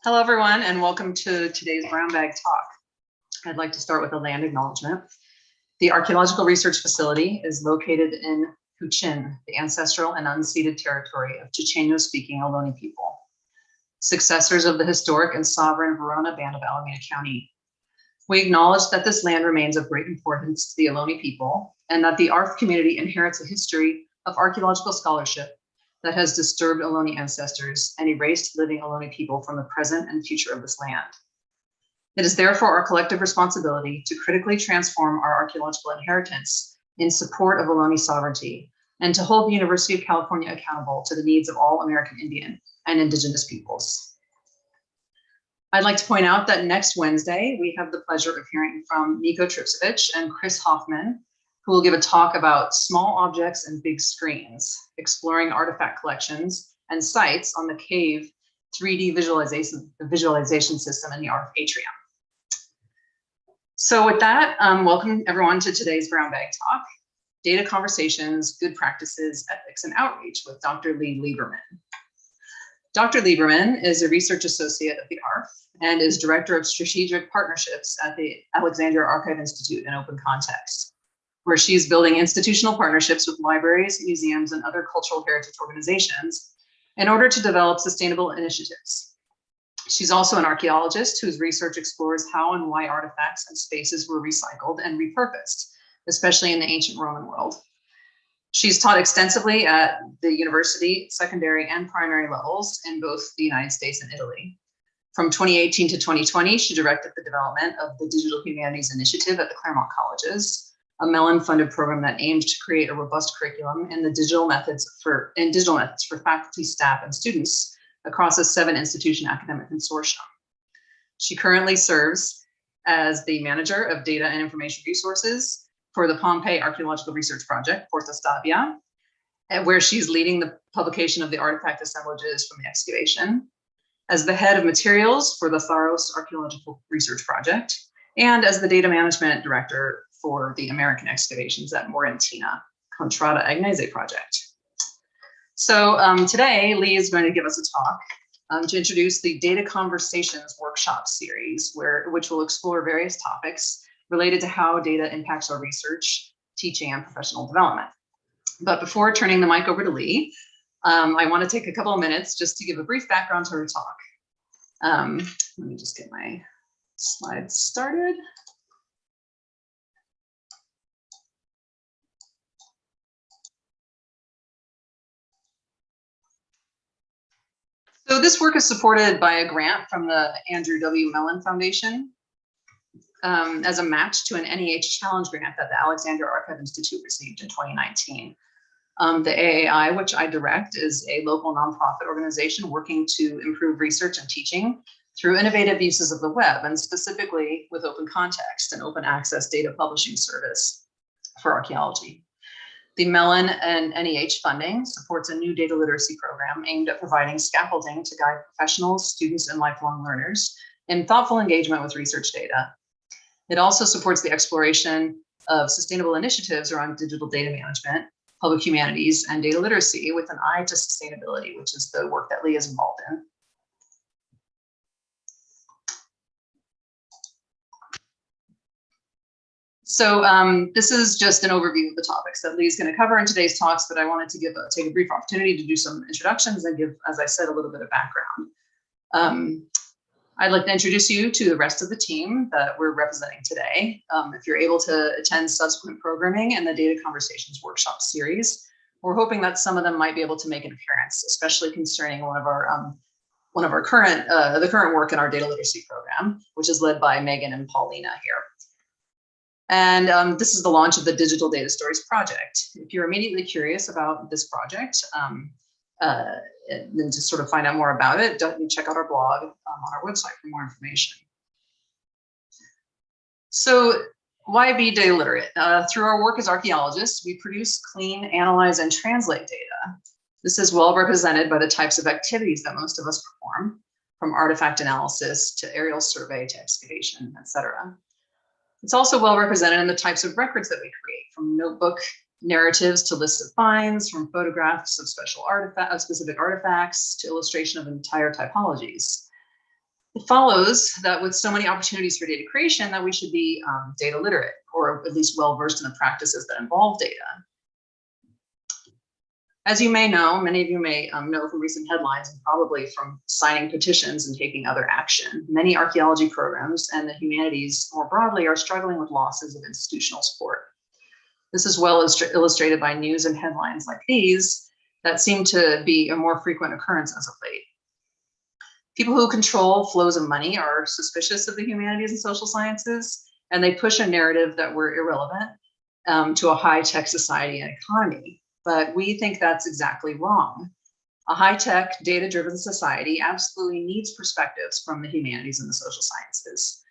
Hello, everyone, and welcome to today's Brownbag talk. I'd like to start with a land acknowledgement. The Archaeological Research Facility is located in Huichin, the ancestral and unceded territory of Chichenyo-speaking Ohlone people, successors of the historic and sovereign Verona Band of Alameda County. We acknowledge that this land remains of great importance to the Ohlone people and that the ARF community inherits a history of archaeological scholarship that has disturbed Ohlone ancestors and erased living Ohlone people from the present and future of this land. It is therefore our collective responsibility to critically transform our archaeological inheritance in support of Ohlone sovereignty and to hold the University of California accountable to the needs of all American Indian and Indigenous peoples. I'd like to point out that next Wednesday, we have the pleasure of hearing from Nico Tripsevich and Chris Hoffman, who will give a talk about small objects and big screens, exploring artifact collections and sites on the cave 3D visualization system in the ARF atrium. So with that, welcome everyone to today's Brownbag talk, Data Conversations, Good Practices, Ethics, and Outreach with Dr. Leigh Lieberman. Dr. Lieberman is a research associate at the ARF and is Director of Strategic Partnerships at the Alexandria Archive Institute in Open Context, where she's building institutional partnerships with libraries, museums, and other cultural heritage organizations in order to develop sustainable initiatives. She's also an archaeologist whose research explores how and why artifacts and spaces were recycled and repurposed, especially in the ancient Roman world. She's taught extensively at the university, secondary, and primary levels in both the United States and Italy. From 2018 to 2020, she directed the development of the Digital Humanities Initiative at the Claremont Colleges, a Mellon-funded program that aimed to create a robust curriculum in digital methods for faculty, staff, and students across a 7-institution academic consortium. She currently serves as the manager of data and information resources for the Pompeii Archaeological Research Project, Porta Stabia, where she's leading the publication of the artifact assemblages from the excavation, as the head of materials for the Tharos Archaeological Research Project, and as the data management director for the American excavations at Morentina Contrada Agnese project. So today, Leigh is going to give us a talk to introduce the Data Conversations workshop series, which will explore various topics related to how data impacts our research, teaching, and professional development. But before turning the mic over to Leigh, I want to take a couple of minutes just to give a brief background to her talk. Let me just get my slides started. So this work is supported by a grant from the Andrew W. Mellon Foundation as a match to an NEH Challenge grant that the Alexandria Archive Institute received in 2019. The AAI, which I direct, is a local nonprofit organization working to improve research and teaching through innovative uses of the web, and specifically with open context and open access data publishing service for archaeology. The Mellon and NEH funding supports a new data literacy program aimed at providing scaffolding to guide professionals, students, and lifelong learners in thoughtful engagement with research data. It also supports the exploration of sustainable initiatives around digital data management, public humanities, and data literacy with an eye to sustainability, which is the work that Leigh is involved in. So this is just an overview of the topics that Leigh is going to cover in today's talks, but I wanted to take a brief opportunity to do some introductions and give, as I said, a little bit of background. I'd like to introduce you to the rest of the team that we're representing today. If you're able to attend subsequent programming in the Data Conversations workshop series, we're hoping that some of them might be able to make an appearance, especially concerning one of our current work in our data literacy program, which is led by Megan and Paulina here. And this is the launch of the Digital Data Stories project. If you're immediately curious about this project, and to sort of find out more about it, check out our blog on our website for more information. So why be data literate? Through our work as archaeologists, we produce, clean, analyze, and translate data. This is well represented by the types of activities that most of us perform, from artifact analysis to aerial survey to excavation, etc. It's also well represented in the types of records that we create, from notebook narratives to lists of finds, from photographs of specific artifacts to illustration of entire typologies. It follows that with so many opportunities for data creation that we should be data literate, or at least well-versed in the practices that involve data. As you may know, many of you may know from recent headlines and probably from signing petitions and taking other action, many archaeology programs and the humanities more broadly are struggling with losses of institutional support. This is well illustrated by news and headlines like these that seem to be a more frequent occurrence as of late. People who control flows of money are suspicious of the humanities and social sciences, and they push a narrative that we're irrelevant to a high-tech society and economy. But we think that's exactly wrong. A high-tech, data-driven society absolutely needs perspectives from the humanities and the social sciences.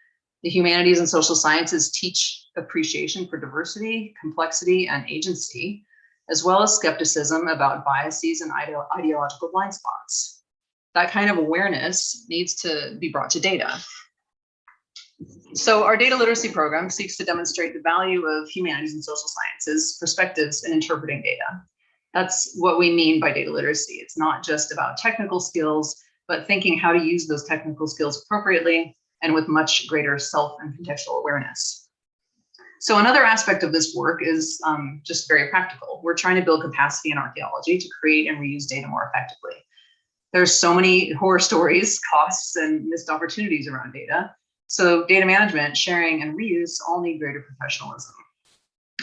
The humanities and social sciences teach appreciation for diversity, complexity, and agency, as well as skepticism about biases and ideological blind spots. That kind of awareness needs to be brought to data. So our data literacy program seeks to demonstrate the value of humanities and social sciences perspectives in interpreting data. That's what we mean by data literacy. It's not just about technical skills, but thinking how to use those technical skills appropriately and with much greater self and contextual awareness. So another aspect of this work is just very practical. We're trying to build capacity in archaeology to create and reuse data more effectively. There's so many horror stories, costs, and missed opportunities around data. So data management, sharing, and reuse all need greater professionalism.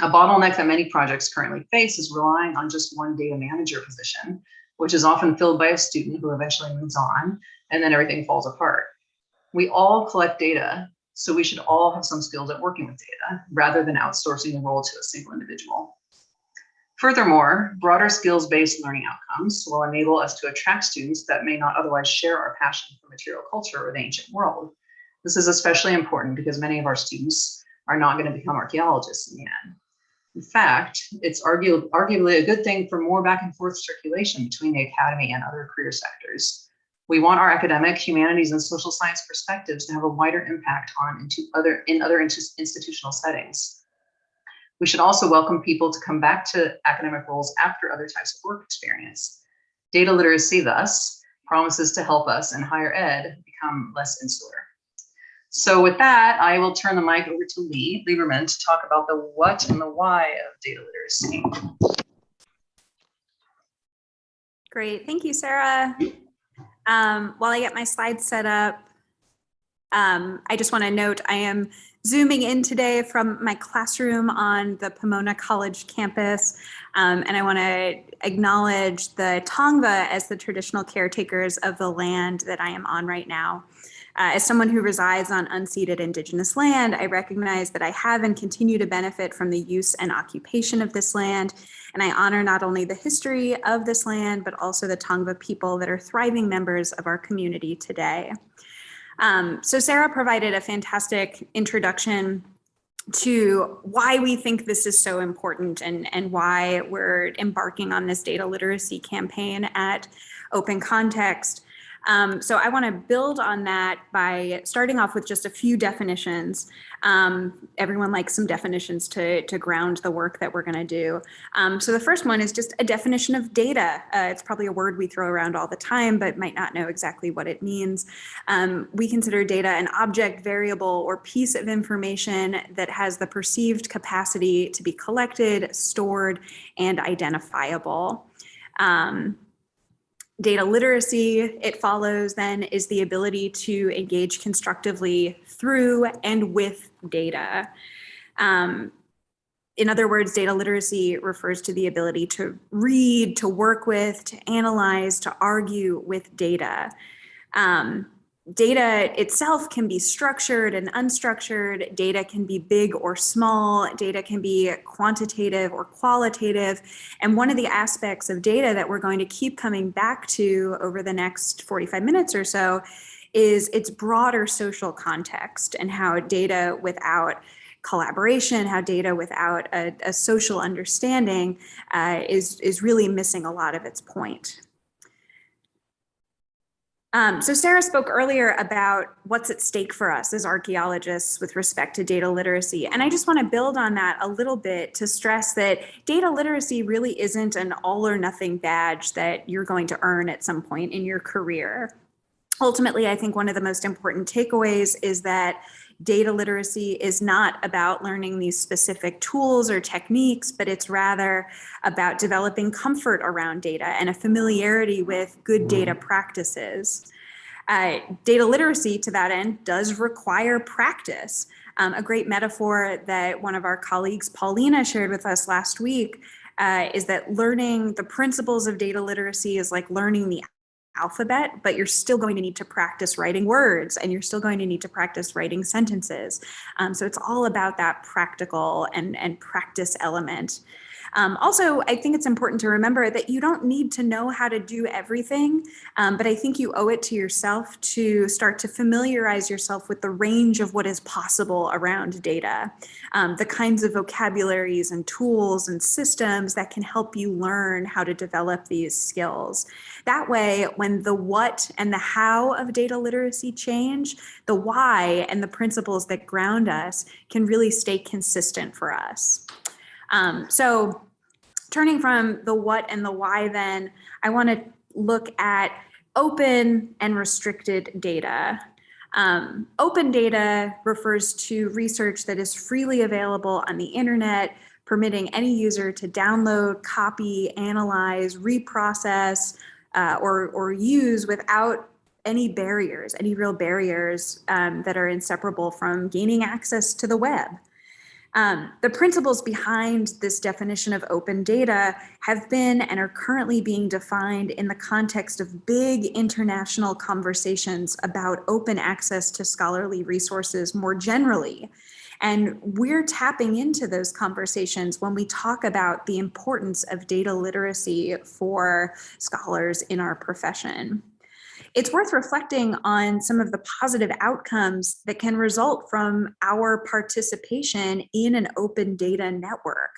A bottleneck that many projects currently face is relying on just one data manager position, which is often filled by a student who eventually moves on, and then everything falls apart. We all collect data, so we should all have some skills at working with data, rather than outsourcing the role to a single individual. Furthermore, broader skills-based learning outcomes will enable us to attract students that may not otherwise share our passion for material culture or the ancient world. This is especially important because many of our students are not going to become archaeologists in the end. In fact, it's arguably a good thing for more back and forth circulation between the academy and other career sectors. We want our academic, humanities, and social science perspectives to have a wider impact in other institutional settings. We should also welcome people to come back to academic roles after other types of work experience. Data literacy, thus, promises to help us in higher ed become less insular. So with that, I will turn the mic over to Leigh Lieberman to talk about the what and the why of data literacy. Great, thank you, Sarah. While I get my slides set up, I just want to note I am Zooming in today from my classroom on the Pomona College campus, and I want to acknowledge the Tongva as the traditional caretakers of the land that I am on right now. As someone who resides on unceded Indigenous land, I recognize that I have and continue to benefit from the use and occupation of this land, and I honor not only the history of this land, but also the Tongva people that are thriving members of our community today. So Sarah provided a fantastic introduction to why we think this is so important and why we're embarking on this data literacy campaign at Open Context. So I want to build on that by starting off with just a few definitions. Everyone likes some definitions to ground the work that we're going to do. So the first one is just a definition of data. It's probably a word we throw around all the time, but might not know exactly what it means. We consider data an object, variable, or piece of information that has the perceived capacity to be collected, stored, and identifiable. Data literacy, it follows then, is the ability to engage constructively through and with data. In other words, data literacy refers to the ability to read, to work with, to analyze, to argue with data. Data itself can be structured and unstructured. Data can be big or small. Data can be quantitative or qualitative. And one of the aspects of data that we're going to keep coming back to over the next 45 minutes or so is its broader social context and how data without collaboration, how data without a social understanding is really missing a lot of its point. So Sarah spoke earlier about what's at stake for us as archaeologists with respect to data literacy. And I just want to build on that a little bit to stress that data literacy really isn't an all or nothing badge that you're going to earn at some point in your career. Ultimately, I think one of the most important takeaways is that data literacy is not about learning these specific tools or techniques, but it's rather about developing comfort around data and a familiarity with good data practices. Data literacy, to that end, does require practice. A great metaphor that one of our colleagues, Paulina, shared with us last week is that learning the principles of data literacy is like learning the alphabet, but you're still going to need to practice writing words, and you're still going to need to practice writing sentences. So it's all about that practical and practice element. Also, I think it's important to remember that you don't need to know how to do everything, but I think you owe it to yourself to start to familiarize yourself with the range of what is possible around data, the kinds of vocabularies and tools and systems that can help you learn how to develop these skills. That way, when the what and the how of data literacy change, the why and the principles that ground us can really stay consistent for us. So turning from the what and the why, then I want to look at open and restricted data. Open data refers to research that is freely available on the internet, permitting any user to download, copy, analyze, reprocess, or use without any barriers, any real barriers that are inseparable from gaining access to the web. The principles behind this definition of open data have been and are currently being defined in the context of big international conversations about open access to scholarly resources more generally. And we're tapping into those conversations when we talk about the importance of data literacy for scholars in our profession. It's worth reflecting on some of the positive outcomes that can result from our participation in an open data network.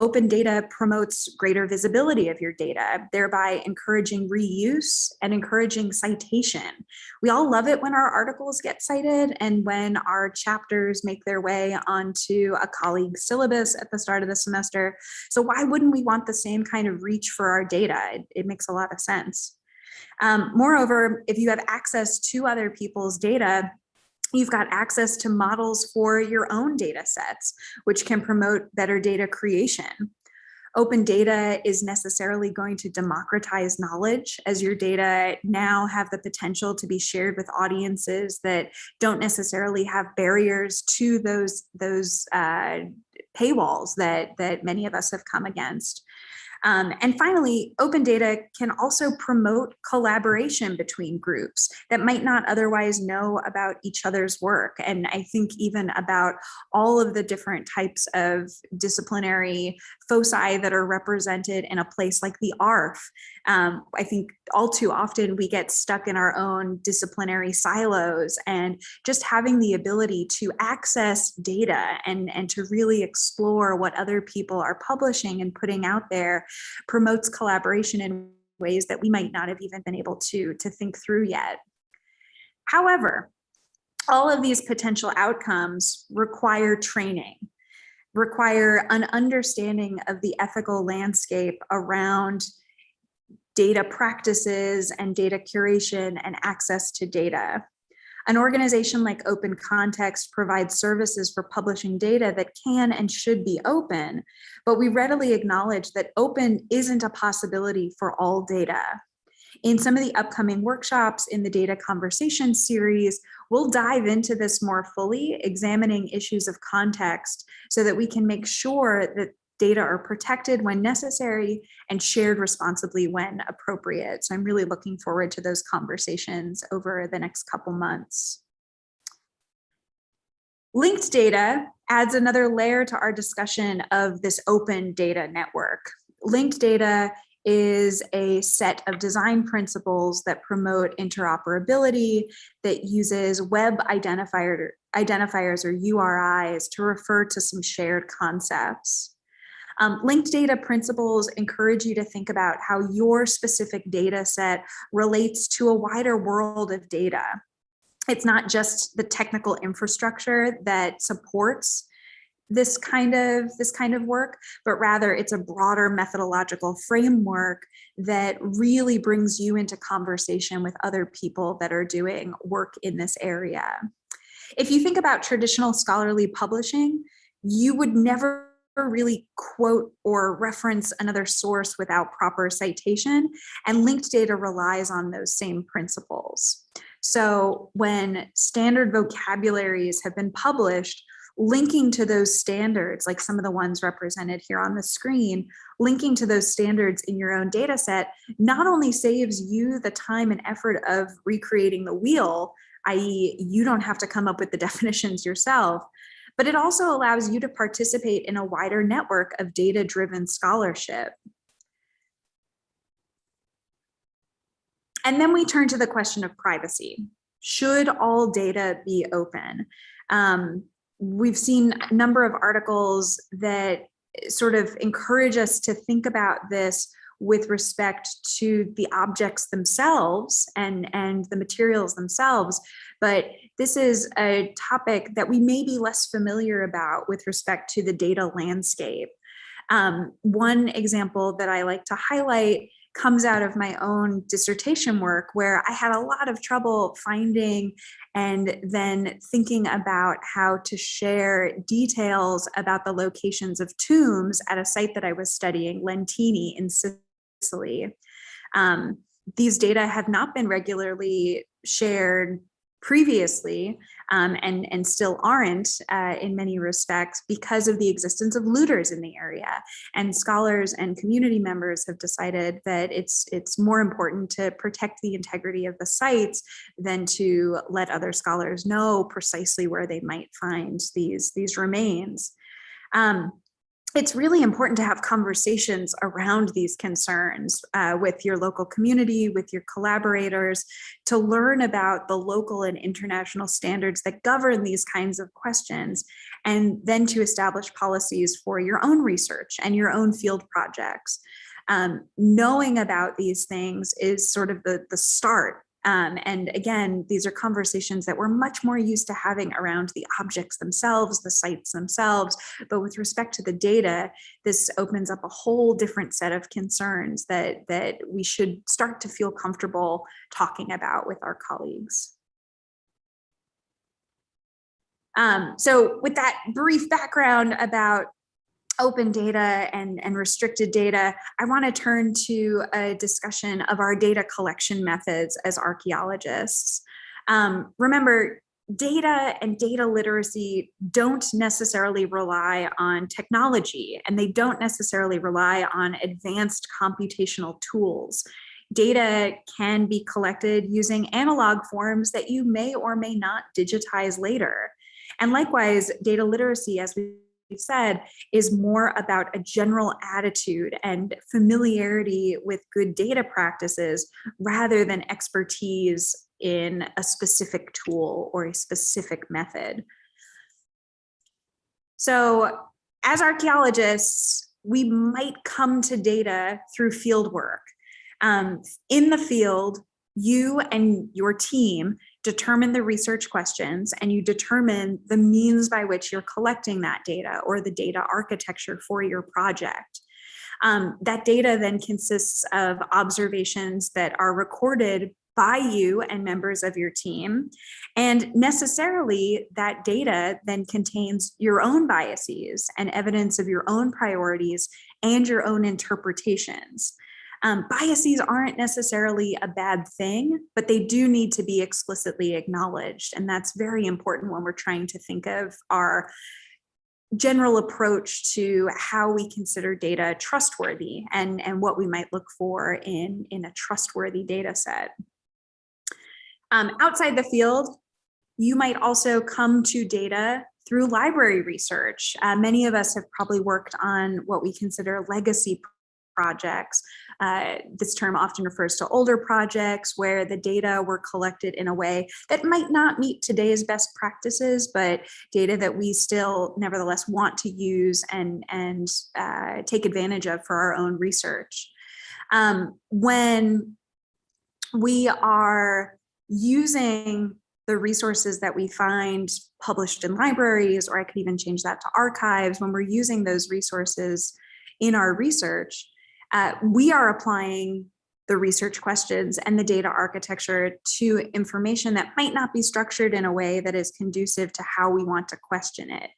Open data promotes greater visibility of your data, thereby encouraging reuse and encouraging citation. We all love it when our articles get cited and when our chapters make their way onto a colleague's syllabus at the start of the semester. So why wouldn't we want the same kind of reach for our data? It makes a lot of sense. Moreover, if you have access to other people's data, you've got access to models for your own data sets, which can promote better data creation. Open data is necessarily going to democratize knowledge, as your data now have the potential to be shared with audiences that don't necessarily have barriers to those paywalls that many of us have come against. And finally, open data can also promote collaboration between groups that might not otherwise know about each other's work. And I think even about all of the different types of disciplinary foci that are represented in a place like the ARF. I think all too often we get stuck in our own disciplinary silos, and just having the ability to access data and to really explore what other people are publishing and putting out there promotes collaboration in ways that we might not have even been able to think through yet. However, all of these potential outcomes require training, require an understanding of the ethical landscape around data practices and data curation and access to data. An organization like Open Context provides services for publishing data that can and should be open, but we readily acknowledge that open isn't a possibility for all data. In some of the upcoming workshops in the Data Conversation series, we'll dive into this more fully, examining issues of context so that we can make sure that data are protected when necessary and shared responsibly when appropriate. So I'm really looking forward to those conversations over the next couple months. Linked data adds another layer to our discussion of this open data network. Linked data is a set of design principles that promote interoperability, that uses web identifiers or URIs to refer to some shared concepts. Linked data principles encourage you to think about how your specific data set relates to a wider world of data. It's not just the technical infrastructure that supports this kind of work, but rather it's a broader methodological framework that really brings you into conversation with other people that are doing work in this area. If you think about traditional scholarly publishing, you would never really quote or reference another source without proper citation, and linked data relies on those same principles. So when standard vocabularies have been published, linking to those standards, like some of the ones represented here on the screen, linking to those standards in your own data set not only saves you the time and effort of recreating the wheel, i.e. you don't have to come up with the definitions yourself, but it also allows you to participate in a wider network of data-driven scholarship. And then we turn to the question of privacy. Should all data be open? We've seen a number of articles that sort of encourage us to think about this with respect to the objects themselves and the materials themselves. But this is a topic that we may be less familiar about with respect to the data landscape. One example that I like to highlight comes out of my own dissertation work, where I had a lot of trouble finding and then thinking about how to share details about the locations of tombs at a site that I was studying, Lentini in Sicily. These data have not been regularly shared previously, and still aren't in many respects because of the existence of looters in the area. And scholars and community members have decided that it's more important to protect the integrity of the sites than to let other scholars know precisely where they might find these remains. It's really important to have conversations around these concerns with your local community, with your collaborators, to learn about the local and international standards that govern these kinds of questions, and then to establish policies for your own research and your own field projects. Knowing about these things is sort of the start. And again, these are conversations that we're much more used to having around the objects themselves, the sites themselves. But with respect to the data, this opens up a whole different set of concerns that we should start to feel comfortable talking about with our colleagues. So with that brief background about open data and restricted data, I want to turn to a discussion of our data collection methods as archaeologists. Remember, data and data literacy don't necessarily rely on technology, and they don't necessarily rely on advanced computational tools. Data can be collected using analog forms that you may or may not digitize later. And likewise, data literacy, as we've said, is more about a general attitude and familiarity with good data practices rather than expertise in a specific tool or a specific method. So as archaeologists, we might come to data through field work. In the field, you and your team determine the research questions, and you determine the means by which you're collecting that data or the data architecture for your project. That data then consists of observations that are recorded by you and members of your team. And necessarily that data then contains your own biases and evidence of your own priorities and your own interpretations. Biases aren't necessarily a bad thing, but they do need to be explicitly acknowledged. And that's very important when we're trying to think of our general approach to how we consider data trustworthy and what we might look for in a trustworthy data set. Outside the field, you might also come to data through library research. Many of us have probably worked on what we consider legacy projects. This term often refers to older projects where the data were collected in a way that might not meet today's best practices, but data that we still nevertheless want to use and take advantage of for our own research. When we are using the resources that we find published in libraries, or I could even change that to archives, when we're using those resources in our research, we are applying the research questions and the data architecture to information that might not be structured in a way that is conducive to how we want to question it.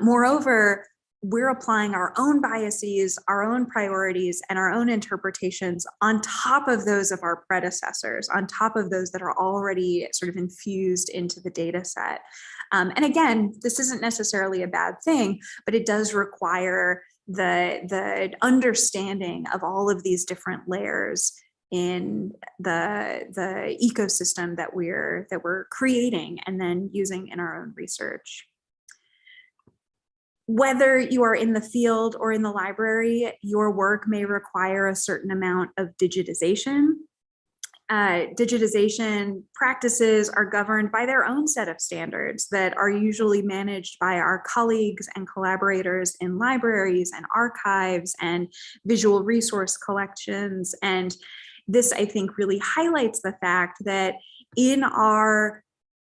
Moreover, we're applying our own biases, our own priorities, and our own interpretations on top of those of our predecessors, on top of those that are already sort of infused into the data set. And again, this isn't necessarily a bad thing, but it does require the understanding of all of these different layers in the ecosystem that we're creating and then using in our own research. Whether you are in the field or in the library, your work may require a certain amount of digitization. Digitization practices are governed by their own set of standards that are usually managed by our colleagues and collaborators in libraries and archives and visual resource collections. And this, I think, really highlights the fact that in our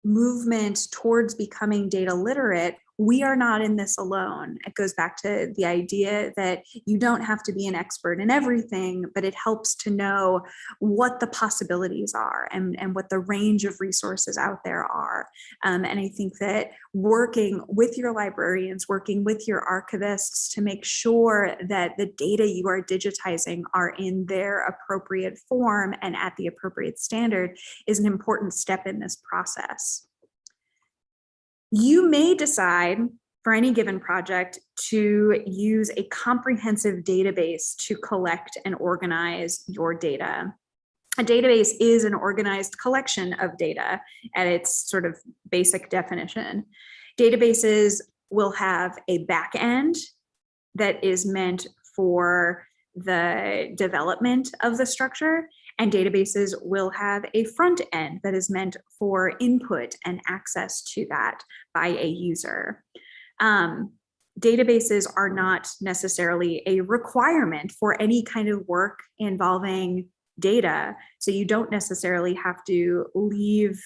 movement towards becoming data literate, we are not in this alone. It goes back to the idea that you don't have to be an expert in everything, but it helps to know what the possibilities are and what the range of resources out there are. And I think that working with your librarians, working with your archivists to make sure that the data you are digitizing are in their appropriate form and at the appropriate standard is an important step in this process. You may decide for any given project to use a comprehensive database to collect and organize your data. A database is an organized collection of data at its sort of basic definition. Databases will have a back end that is meant for the development of the structure, and databases will have a front end that is meant for input and access to that by a user. Databases are not necessarily a requirement for any kind of work involving data, so you don't necessarily have to leave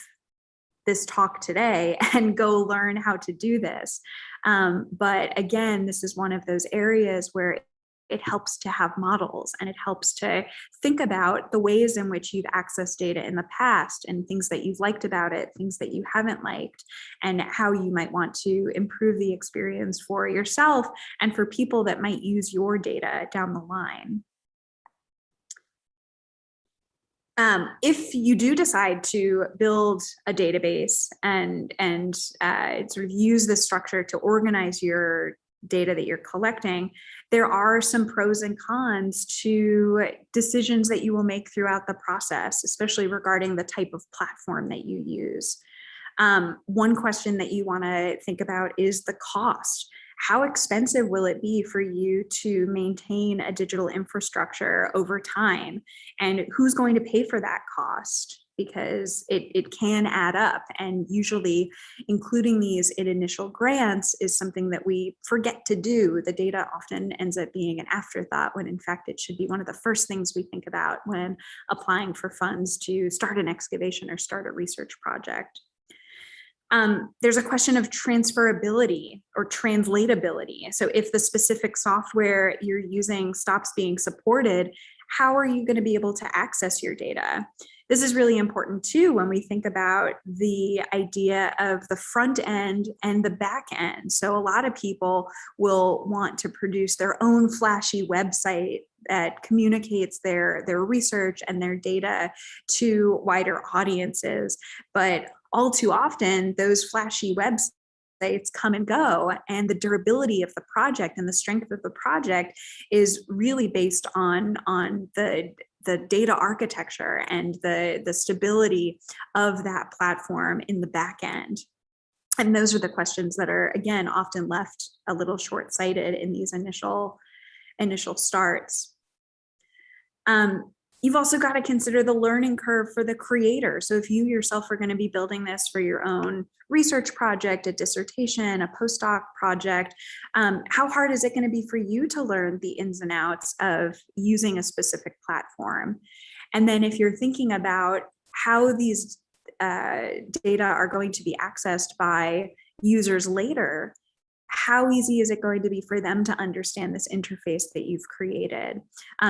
this talk today and go learn how to do this. But again, this is one of those areas where it helps to have models, and it helps to think about the ways in which you've accessed data in the past and things that you've liked about it, things that you haven't liked, and how you might want to improve the experience for yourself and for people that might use your data down the line. If you do decide to build a database and sort of use this structure to organize your data that you're collecting, there are some pros and cons to decisions that you will make throughout the process, especially regarding the type of platform that you use. One question that you want to think about is the cost. How expensive will it be for you to maintain a digital infrastructure over time? And who's going to pay for that cost? Because it can add up, and usually including these in initial grants is something that we forget to do. The data often ends up being an afterthought, when in fact it should be one of the first things we think about when applying for funds to start an excavation or start a research project. There's a question of transferability or translatability. So if the specific software you're using stops being supported, how are you going to be able to access your data? This is really important too when we think about the idea of the front end and the back end. So a lot of people will want to produce their own flashy website that communicates their research and their data to wider audiences. But all too often, those flashy websites come and go, and the durability of the project and the strength of the project is really based on the data architecture and the stability of that platform in the back end. And those are the questions that are, again, often left a little short-sighted in these initial starts. You've also got to consider the learning curve for the creator. So if you yourself are going to be building this for your own research project, a dissertation, a postdoc project, how hard is it going to be for you to learn the ins and outs of using a specific platform? And then if you're thinking about how these data are going to be accessed by users later, how easy is it going to be for them to understand this interface that you've created?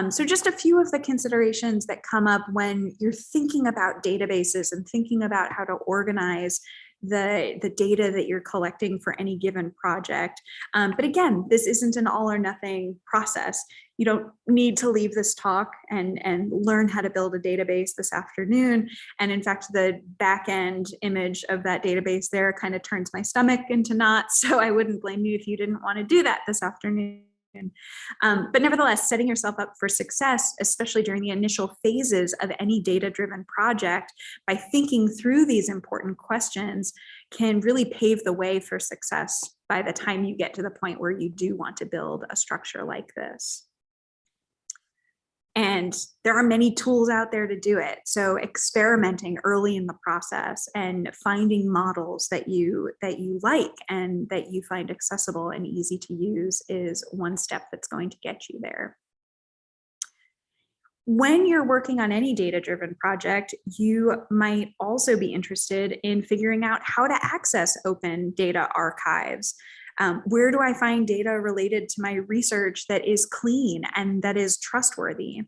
So just a few of the considerations that come up when you're thinking about databases and thinking about how to organize the data that you're collecting for any given project. But again, this isn't an all or nothing process. You don't need to leave this talk and learn how to build a database this afternoon. And in fact, the back end image of that database there kind of turns my stomach into knots. So I wouldn't blame you if you didn't want to do that this afternoon. But nevertheless, setting yourself up for success, especially during the initial phases of any data-driven project, by thinking through these important questions, can really pave the way for success by the time you get to the point where you do want to build a structure like this. And there are many tools out there to do it. So experimenting early in the process and finding models that you like and that you find accessible and easy to use is one step that's going to get you there. When you're working on any data-driven project, you might also be interested in figuring out how to access open data archives. Where do I find data related to my research that is clean and that is trustworthy?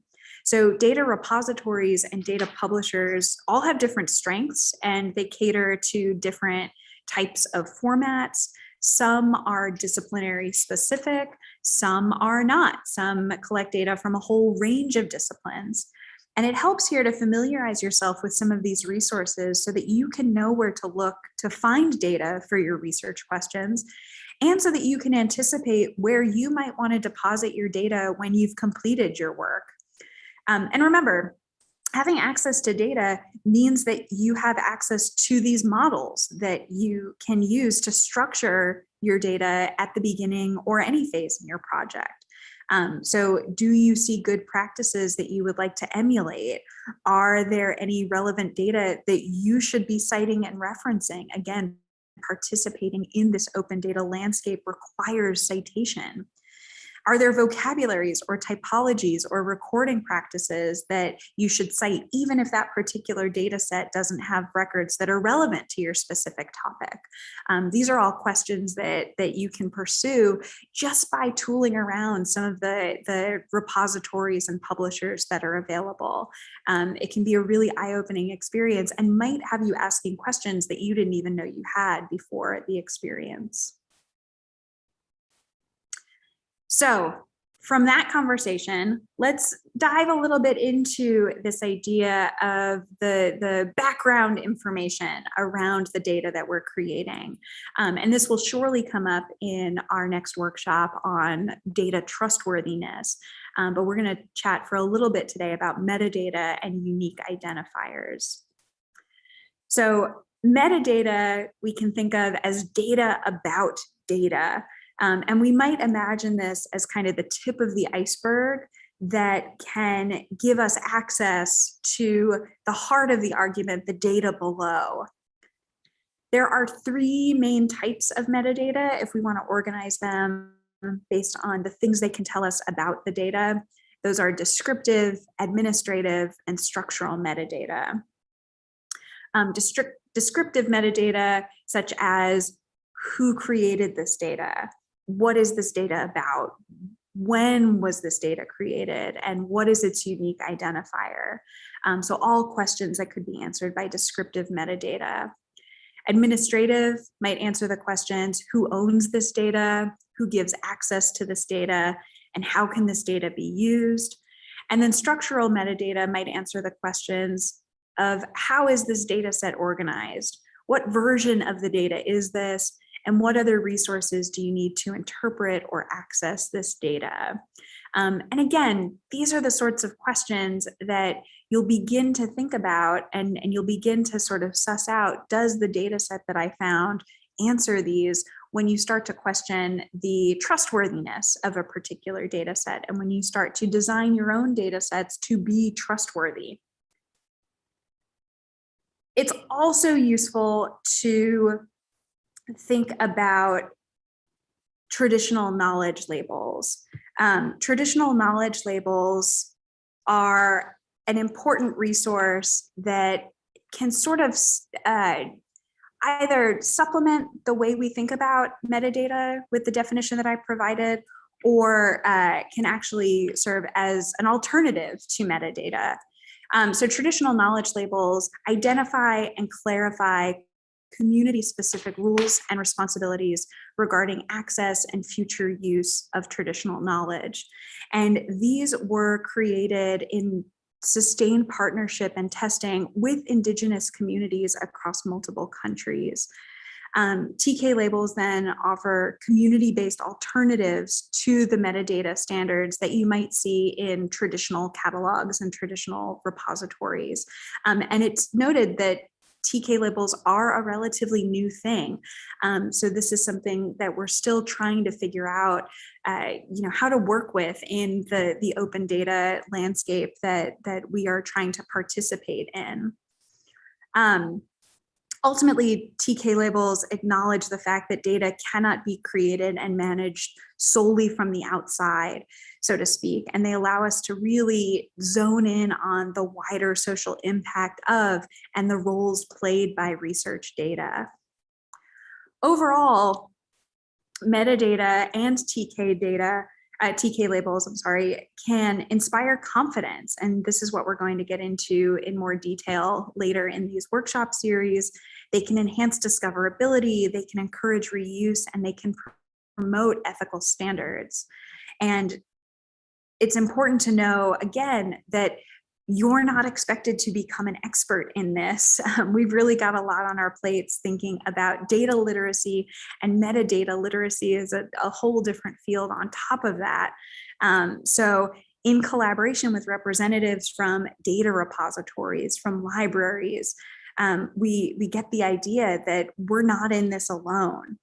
So data repositories and data publishers all have different strengths, and they cater to different types of formats. Some are disciplinary specific, some are not. Some collect data from a whole range of disciplines. And it helps here to familiarize yourself with some of these resources so that you can know where to look to find data for your research questions, and so that you can anticipate where you might want to deposit your data when you've completed your work. And remember, having access to data means that you have access to these models that you can use to structure your data at the beginning or any phase in your project. So do you see good practices that you would like to emulate? Are there any relevant data that you should be citing and referencing? Again, participating in this open data landscape requires citation. Are there vocabularies or typologies or recording practices that you should cite, even if that particular data set doesn't have records that are relevant to your specific topic? These are all questions that you can pursue just by tooling around some of the repositories and publishers that are available. It can be a really eye-opening experience and might have you asking questions that you didn't even know you had before the experience. So from that conversation, let's dive a little bit into this idea of the background information around the data that we're creating. And this will surely come up in our next workshop on data trustworthiness. But we're going to chat for a little bit today about metadata and unique identifiers. So metadata we can think of as data about data. And we might imagine this as kind of the tip of the iceberg that can give us access to the heart of the argument, the data below. There are three main types of metadata if we want to organize them based on the things they can tell us about the data. Those are descriptive, administrative, and structural metadata. Descriptive metadata, such as who created this data? What is this data about? When was this data created? And what is its unique identifier? So all questions that could be answered by descriptive metadata. Administrative might answer the questions, who owns this data? Who gives access to this data? And how can this data be used? And then structural metadata might answer the questions of how is this data set organized? What version of the data is this? And what other resources do you need to interpret or access this data? And again, these are the sorts of questions that you'll begin to think about and you'll begin to sort of suss out, does the data set that I found answer these when you start to question the trustworthiness of a particular data set and when you start to design your own data sets to be trustworthy. It's also useful to think about traditional knowledge labels. Traditional knowledge labels are an important resource that can sort of either supplement the way we think about metadata with the definition that I provided, or can actually serve as an alternative to metadata. So traditional knowledge labels identify and clarify community-specific rules and responsibilities regarding access and future use of traditional knowledge. And these were created in sustained partnership and testing with Indigenous communities across multiple countries. TK labels then offer community-based alternatives to the metadata standards that you might see in traditional catalogs and traditional repositories. And it's noted that TK labels are a relatively new thing. So this is something that we're still trying to figure out, how to work with in the open data landscape that we are trying to participate in. Ultimately, TK labels acknowledge the fact that data cannot be created and managed solely from the outside, so to speak, and they allow us to really zone in on the wider social impact of and the roles played by research data. Overall, metadata and TK labels, can inspire confidence. And this is what we're going to get into in more detail later in these workshop series. They can enhance discoverability, they can encourage reuse, and they can promote ethical standards. And it's important to know, again, that you're not expected to become an expert in this. We've really got a lot on our plates thinking about data literacy, and metadata literacy is a whole different field on top of that. So in collaboration with representatives from data repositories, from libraries, we get the idea that we're not in this alone.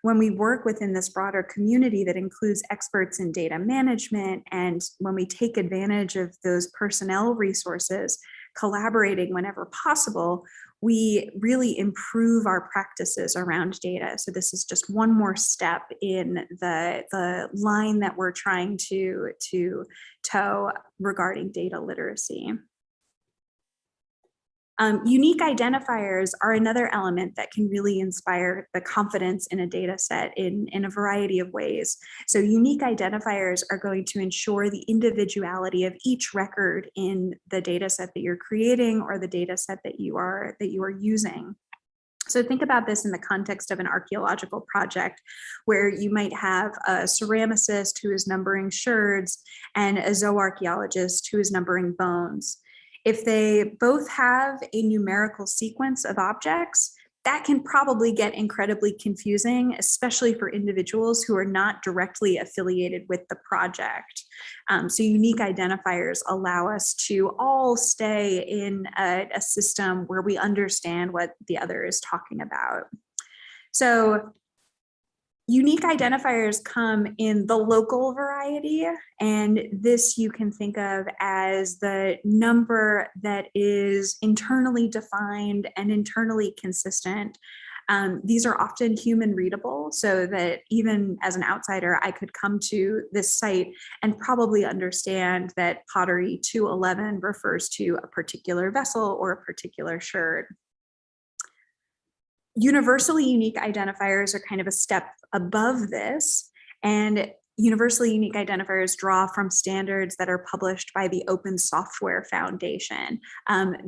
When we work within this broader community that includes experts in data management, and when we take advantage of those personnel resources, collaborating whenever possible, we really improve our practices around data. So this is just one more step in the line that we're trying to toe regarding data literacy. Unique identifiers are another element that can really inspire the confidence in a data set in a variety of ways. So unique identifiers are going to ensure the individuality of each record in the data set that you're creating or the data set that you are using. So think about this in the context of an archaeological project where you might have a ceramicist who is numbering sherds and a zooarchaeologist who is numbering bones. If they both have a numerical sequence of objects, that can probably get incredibly confusing, especially for individuals who are not directly affiliated with the project. So unique identifiers allow us to all stay in a system where we understand what the other is talking about. So unique identifiers come in the local variety, and this you can think of as the number that is internally defined and internally consistent. These are often human readable, so that even as an outsider, I could come to this site and probably understand that pottery 211 refers to a particular vessel or a particular sherd. Universally unique identifiers are kind of a step above this, and universally unique identifiers draw from standards that are published by the Open Software Foundation.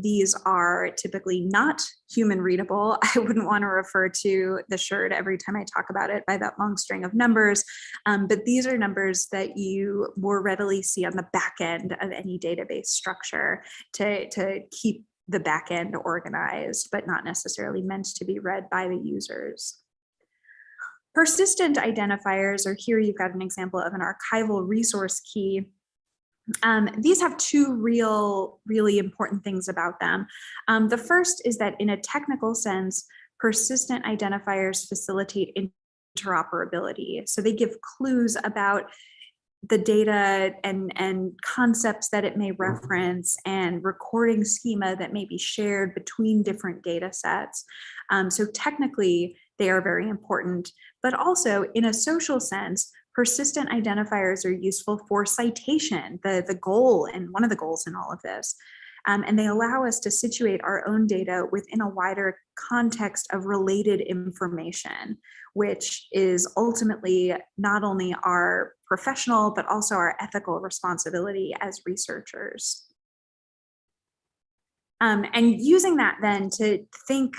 These are typically not human readable. I wouldn't want to refer to the sherd every time I talk about it by that long string of numbers, but these are numbers that you more readily see on the back end of any database structure to keep the back end organized, but not necessarily meant to be read by the users. Persistent identifiers, or here you've got an example of an archival resource key. These have two really important things about them. The first is that in a technical sense, persistent identifiers facilitate interoperability. So they give clues about the data and concepts that it may reference and recording schema that may be shared between different data sets. So technically, they are very important, but also in a social sense, persistent identifiers are useful for citation, the goal and one of the goals in all of this. And they allow us to situate our own data within a wider context of related information, which is ultimately not only our professional, but also our ethical responsibility as researchers. And using that then to think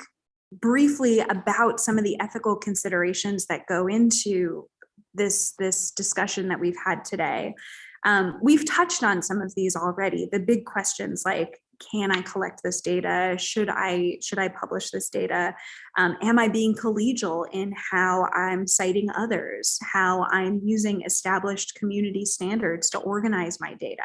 briefly about some of the ethical considerations that go into this discussion that we've had today. We've touched on some of these already, the big questions like, can I collect this data? Should I publish this data? Am I being collegial in how I'm citing others? How I'm using established community standards to organize my data?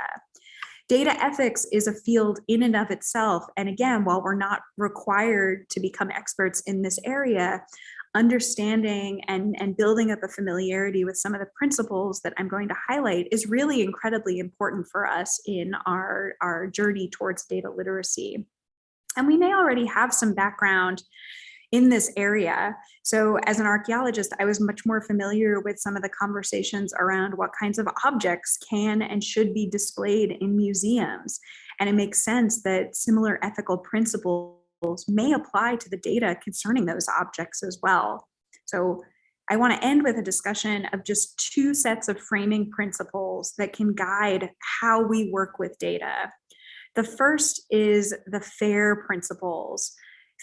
Data ethics is a field in and of itself. And again, while we're not required to become experts in this area, understanding and building up a familiarity with some of the principles that I'm going to highlight is really incredibly important for us in our journey towards data literacy. And we may already have some background in this area. So as an archaeologist, I was much more familiar with some of the conversations around what kinds of objects can and should be displayed in museums. And it makes sense that similar ethical principles may apply to the data concerning those objects as well. So I want to end with a discussion of just two sets of framing principles that can guide how we work with data. The first is the FAIR principles.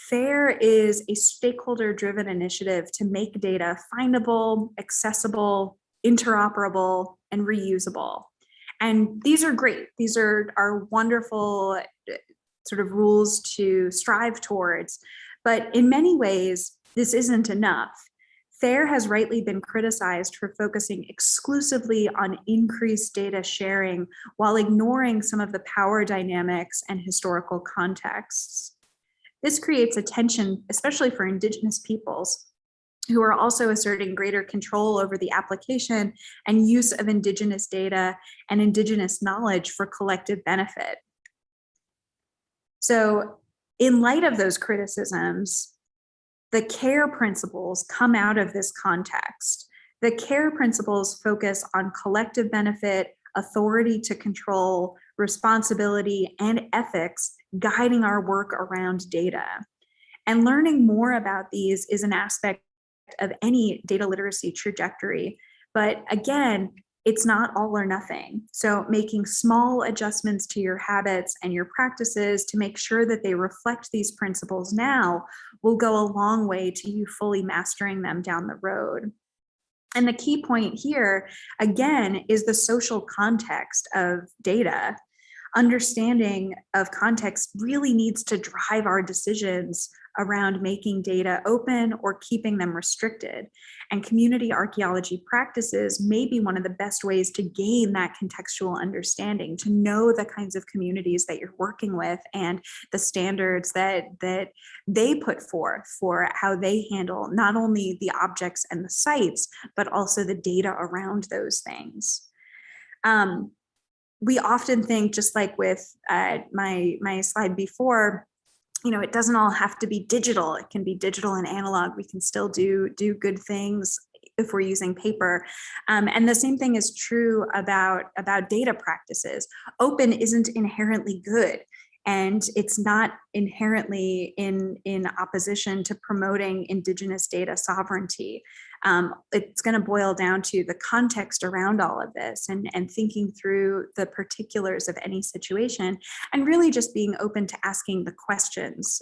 FAIR is a stakeholder-driven initiative to make data findable, accessible, interoperable, and reusable. And these are great. These are wonderful sort of rules to strive towards. But in many ways, this isn't enough. FAIR has rightly been criticized for focusing exclusively on increased data sharing while ignoring some of the power dynamics and historical contexts. This creates a tension, especially for Indigenous peoples, who are also asserting greater control over the application and use of Indigenous data and Indigenous knowledge for collective benefit. So in light of those criticisms, the CARE principles come out of this context. The CARE principles focus on collective benefit, authority to control, responsibility, and ethics guiding our work around data. And learning more about these is an aspect of any data literacy trajectory. But again, it's not all or nothing. So making small adjustments to your habits and your practices to make sure that they reflect these principles now will go a long way to you fully mastering them down the road. And the key point here, again, is the social context of data. Understanding of context really needs to drive our decisions around making data open or keeping them restricted. And community archaeology practices may be one of the best ways to gain that contextual understanding, to know the kinds of communities that you're working with and the standards that they put forth for how they handle not only the objects and the sites, but also the data around those things. We often think, just like with my slide before, it doesn't all have to be digital. It can be digital and analog. We can still do good things if we're using paper. And the same thing is true about data practices. Open isn't inherently good, and it's not inherently in opposition to promoting Indigenous data sovereignty. It's going to boil down to the context around all of this and thinking through the particulars of any situation, and really just being open to asking the questions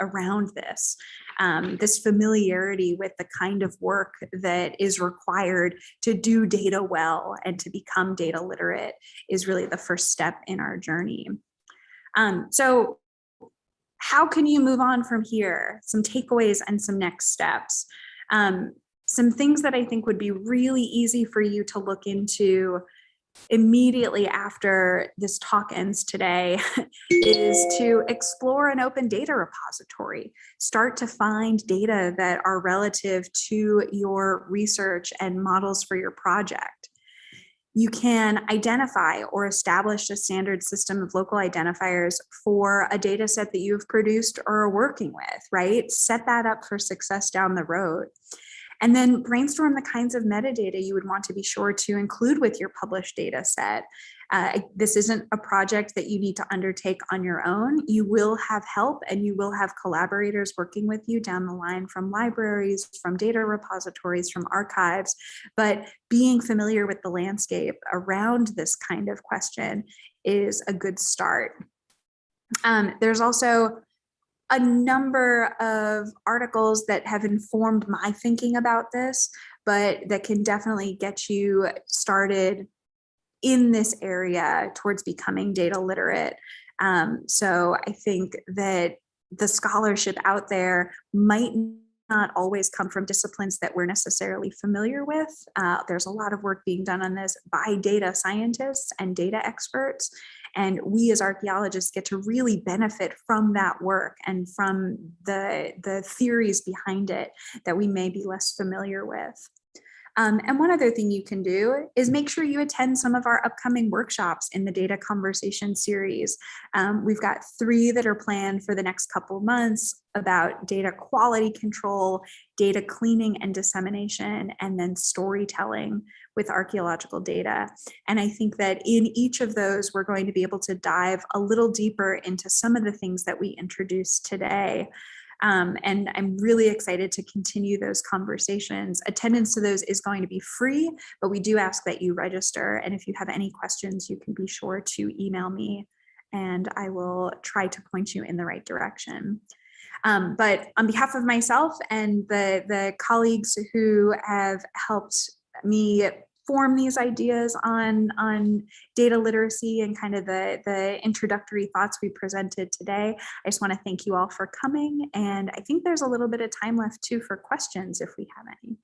around this. This familiarity with the kind of work that is required to do data well and to become data literate is really the first step in our journey. So how can you move on from here? Some takeaways and some next steps. Some things that I think would be really easy for you to look into immediately after this talk ends today is to explore an open data repository. Start to find data that are relative to your research and models for your project. You can identify or establish a standard system of local identifiers for a data set that you've produced or are working with, right? Set that up for success down the road. And then brainstorm the kinds of metadata you would want to be sure to include with your published data set. This isn't a project that you need to undertake on your own. You will have help and you will have collaborators working with you down the line from libraries, from data repositories, from archives, but being familiar with the landscape around this kind of question is a good start. There's also a number of articles that have informed my thinking about this, but that can definitely get you started in this area towards becoming data literate. So I think that the scholarship out there might not always come from disciplines that we're necessarily familiar with. There's a lot of work being done on this by data scientists and data experts. And we as archaeologists get to really benefit from that work and from the theories behind it that we may be less familiar with. And one other thing you can do is make sure you attend some of our upcoming workshops in the Data Conversation series. We've got 3 that are planned for the next couple of months about data quality control, data cleaning and dissemination, and then storytelling with archaeological data. And I think that in each of those, we're going to be able to dive a little deeper into some of the things that we introduced today. And I'm really excited to continue those conversations. Attendance to those is going to be free, but we do ask that you register. And if you have any questions, you can be sure to email me and I will try to point you in the right direction. But on behalf of myself and the colleagues who have helped me form these ideas on data literacy and kind of the introductory thoughts we presented today, I just want to thank you all for coming. And I think there's a little bit of time left too for questions if we have any.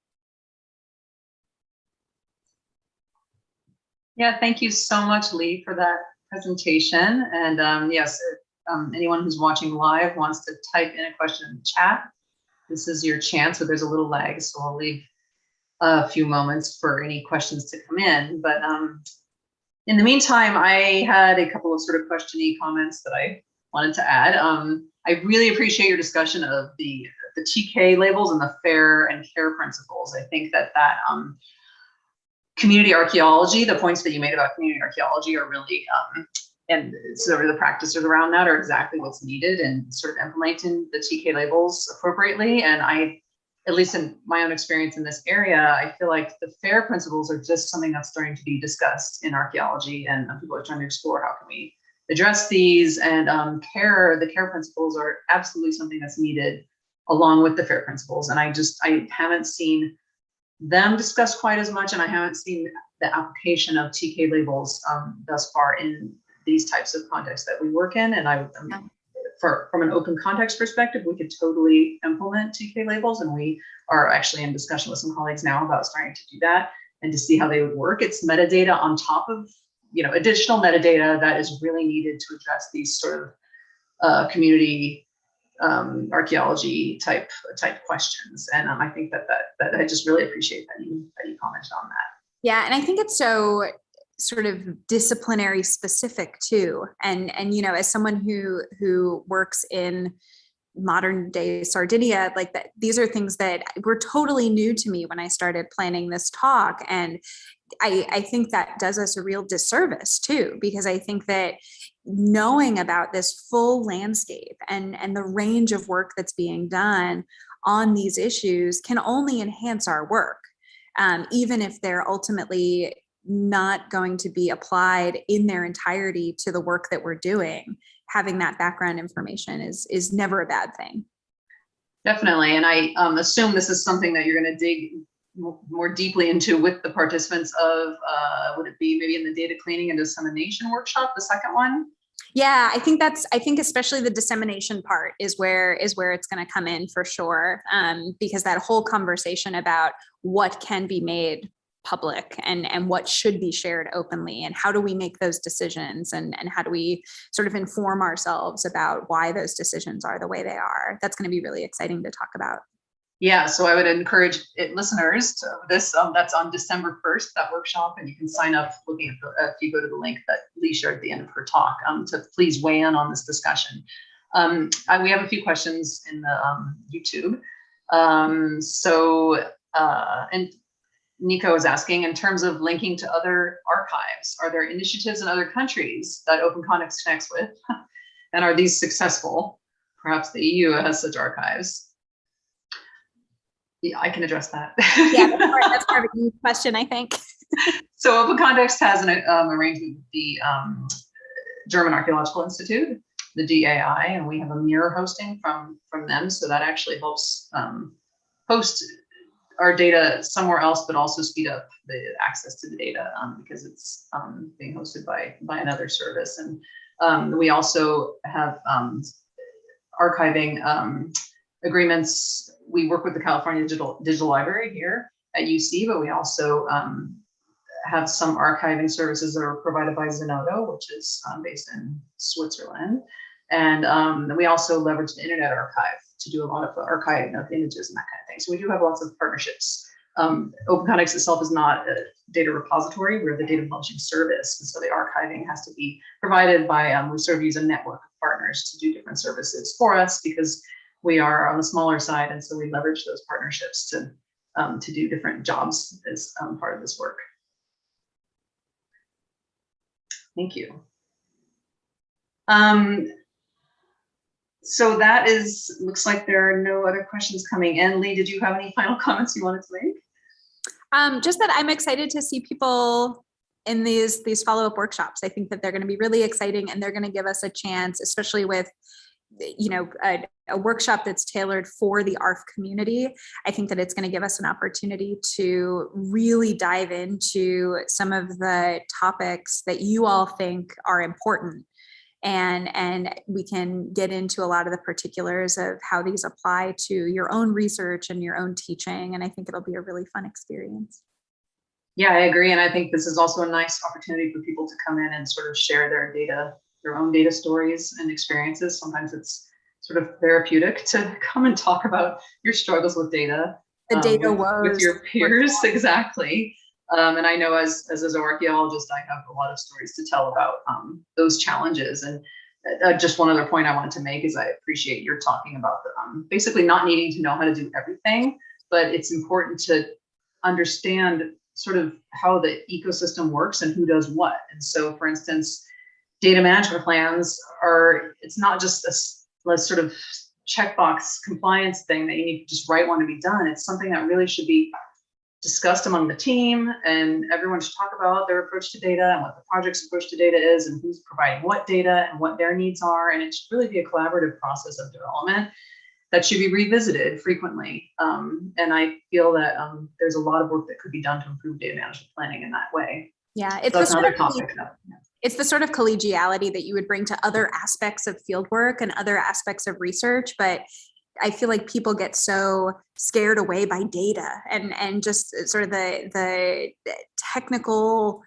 Yeah, thank you so much, Leigh, for that presentation. And yes, anyone who's watching live wants to type in a question in the chat. This is your chance, but there's a little lag, so I'll leave a few moments for any questions to come in. But in the meantime, I had a couple of sort of question-y comments that I wanted to add. I really appreciate your discussion of the TK labels and the fair and care principles. I think that community archaeology, the points that you made about community archaeology are really, and sort of the practices around that are exactly what's needed and sort of implementing the TK labels appropriately. And at least in my own experience in this area, I feel like the FAIR principles are just something that's starting to be discussed in archaeology, and people are trying to explore how can we address these. And the care principles are absolutely something that's needed along with the FAIR principles. And I haven't seen them discussed quite as much, and I haven't seen the application of TK labels thus far in these types of contexts that we work in. And from an open context perspective, we could totally implement TK labels, and we are actually in discussion with some colleagues now about starting to do that and to see how they would work. It's metadata on top of, additional metadata that is really needed to address these sort of community archaeology type questions. And I think that I just really appreciate that you commented on that. Yeah, and I think it's so sort of disciplinary specific too. And as someone who works in modern day Sardinia, like that, these are things that were totally new to me when I started planning this talk. And I think that does us a real disservice too, because I think that knowing about this full landscape and the range of work that's being done on these issues can only enhance our work, even if they're ultimately not going to be applied in their entirety to the work that we're doing. Having that background information is never a bad thing. Definitely. And I assume this is something that you're going to dig more deeply into with the participants of, would it be maybe in the data cleaning and dissemination workshop, the second one? Yeah, I think especially the dissemination part is where it's going to come in for sure. Because that whole conversation about what can be made public and what should be shared openly, and how do we make those decisions, and how do we sort of inform ourselves about why those decisions are the way they are. That's going to be really exciting to talk about. Yeah, so I would encourage listeners to this. That's on December 1st, that workshop, and you can sign up looking at if you go to the link that Leigh shared at the end of her talk to please weigh in on this discussion. We have a few questions in the YouTube. And Nico is asking, in terms of linking to other archives, are there initiatives in other countries that Open Context connects with? And are these successful? Perhaps the EU has such archives. Yeah, I can address that. Yeah, that's part of a huge question, I think. So Open Context has an arrangement with the German Archaeological Institute, the DAI, and we have a mirror hosting from them. So that actually helps host our data somewhere else, but also speed up the access to the data because it's being hosted by another service. And we also have archiving agreements. We work with the California Digital Library here at UC, but we also have some archiving services that are provided by Zenodo, which is based in Switzerland. And we also leverage the Internet Archive to do a lot of archiving of images and that kind of thing. So we do have lots of partnerships. Open Context itself is not a data repository, we're the data publishing service. And so the archiving has to be provided by, we sort of use a network of partners to do different services for us because we are on the smaller side. And so we leverage those partnerships to do different jobs as part of this work. Thank you. So that looks like there are no other questions coming in. Leigh, did you have any final comments you wanted to make? Just that I'm excited to see people in these follow-up workshops. I think that they're going to be really exciting and they're going to give us a chance, especially with a workshop that's tailored for the ARF community. I think that it's going to give us an opportunity to really dive into some of the topics that you all think are important. And we can get into a lot of the particulars of how these apply to your own research and your own teaching. And I think it'll be a really fun experience. Yeah, I agree. And I think this is also a nice opportunity for people to come in and sort of share their own data stories and experiences. Sometimes it's sort of therapeutic to come and talk about your struggles with data. The data with your peers, exactly. And I know as an archaeologist, I have a lot of stories to tell about those challenges. And just one other point I wanted to make is I appreciate your talking about basically not needing to know how to do everything, but it's important to understand sort of how the ecosystem works and who does what. And so, for instance, data management plans it's not just a sort of checkbox compliance thing that you need to just write one to be done. It's something that really should be discussed among the team, and everyone should talk about their approach to data and what the project's approach to data is and who's providing what data and what their needs are. And it should really be a collaborative process of development that should be revisited frequently. And I feel that there's a lot of work that could be done to improve data management planning in that way. Yeah, it's so another topic. It's the sort of collegiality that you would bring to other aspects of fieldwork and other aspects of research, but I feel like people get so scared away by data and just sort of the technical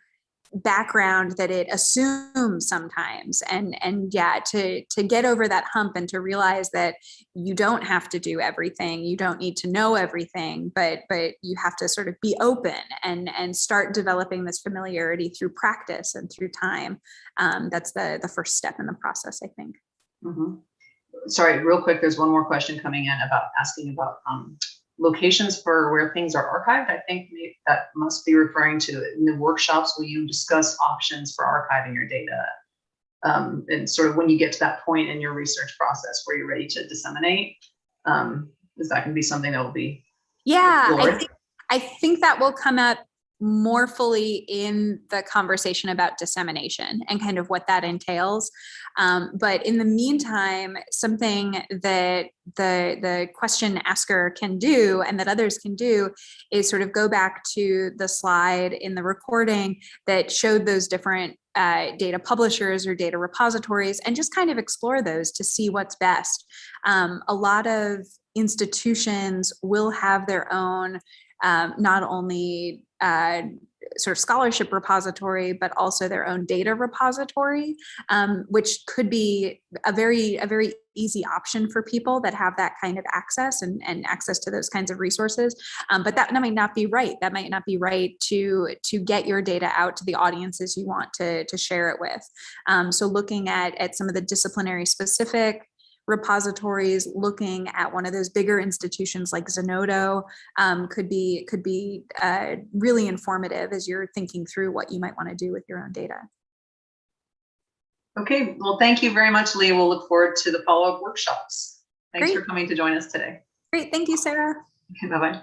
background that it assumes sometimes. And yeah, to get over that hump and to realize that you don't have to do everything, you don't need to know everything, but you have to sort of be open and start developing this familiarity through practice and through time. That's the first step in the process, I think. Mm-hmm. Sorry, real quick, there's one more question coming in asking about locations for where things are archived. I think that must be referring to in the workshops, will you discuss options for archiving your data? And sort of when you get to that point in your research process where you're ready to disseminate, is that going to be something that will be explored? I think that will come up more fully in the conversation about dissemination and kind of what that entails. But in the meantime, something that the question asker can do and that others can do is sort of go back to the slide in the recording that showed those different data publishers or data repositories and just kind of explore those to see what's best. A lot of institutions will have their own not only sort of scholarship repository, but also their own data repository, which could be a very easy option for people that have that kind of access and access to those kinds of resources. But that might not be right. That might not be right to get your data out to the audiences you want to share it with. So looking at some of the disciplinary specific repositories, looking at one of those bigger institutions like Zenodo could be really informative as you're thinking through what you might want to do with your own data. Okay, well, thank you very much, Leigh. We'll look forward to the follow-up workshops. Thanks Great. for coming to join us today. Great, thank you, Sarah. Okay, bye-bye.